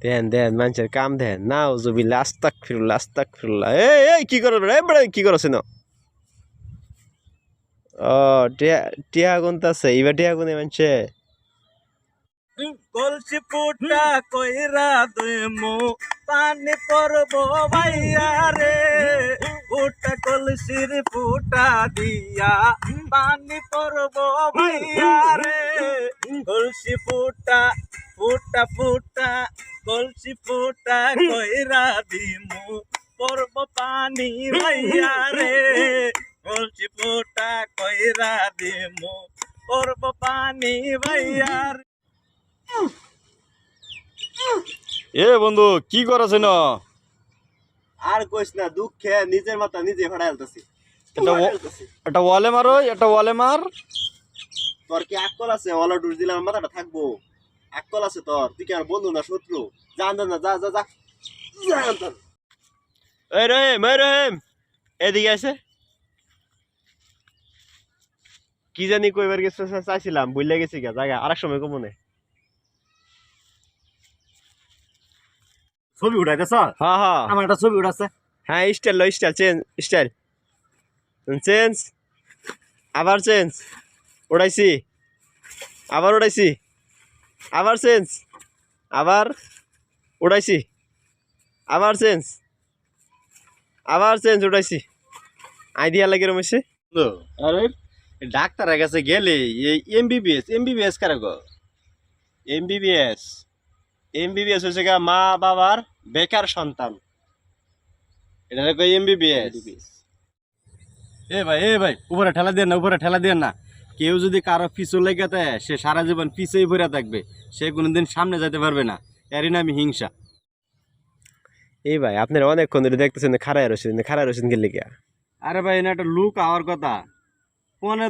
দেন দেন মানুষের কাম দেন নাও জবি লাস্তাক ফিরুল্লাহ এই কি করো রে বড় কি করছ না ও টিয়া টিয়া গুনতাছে এবার টিয়া গুনে মানছে কলসি পুটা কইরা দেমু পানি পড়ব ভাইয়া রে পুটা কলসির পুটা দিয়া পানি পড়ব ভাইয়া রে কলসি পুটা কলসি পুটা কইরা দিমু পড়ব পানি ভাইয়া রে কলসি পুটা কইরা দিমু পড়ব পানি ভাইয়া রে। এ বন্ধু কি করছ না আর কইস না দুঃখে নিজের মাথা নিজে ফাড়াইলতাছি এটা ওয়ালে মারো এটা ওয়ালে মার তোর কি আকল আছে ওলা ডুস দিলে আমার মাথাটা থাকবো আকল আছে তোর তুই কি আর বন্ধু না শত্রু জান না যা যা যা এই রহিম এদিকে আছে কি জানি কইবার গেছে চাইছিলাম বুঝলে গেছি গা জায়গা আরেক সময় কমনে ছবি উঠাইতেছ হ্যাঁ হ্যাঁ আমার একটা ছবি উঠাচ্ছে হ্যাঁ স্টাইল চেঞ্জ আবার চেঞ্জ উড়াইছি আবার উড়াইছি আবার চেঞ্জ আবার উড়াইছি আবার চেঞ্জ উড়াইছি আইডিয়া লাগে রমেছে আরে ডাক্তারের কাছে গেলে এই এমবিবিএস কারে গো এমবিবিএস হচ্ছে গা মা বাবার বেকার সন্তান এটা কই এমবিবিএস এ ভাই উপরে ঠেলা দেন না কেউ যদি কারো পিছু লেগে থাকে সে সারা জীবন পিছেই ভরে থাকবে সে কোনোদিন সামনে যেতে পারবে না এরই নামই হিংসা এই ভাই আপনারা অনেকক্ষণ ধরে দেখতেছেন খাড়ায় রয়েছেন গেলে গিয়া আরে ভাই না একটা লুক আওয়ার কথা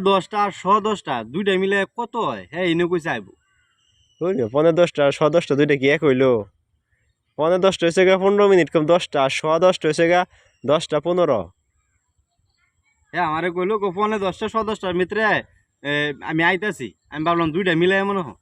10টা আর 10টা দুইটা মিলে কত হয় হ্যাঁ এনে কই চাইবো 15-10টা আর 10টা দুইটা কি এক হইলো 15-10টা হয়েছে গা 15 মিনিট কম 10টা আর 10টা হয়েছে গা 10টা 15 হ্যাঁ আমারে কইলো 10টা 10টার ভিতরে আমি আইতাছি আমি ভাবলাম দুইটা মিলে মনে হয়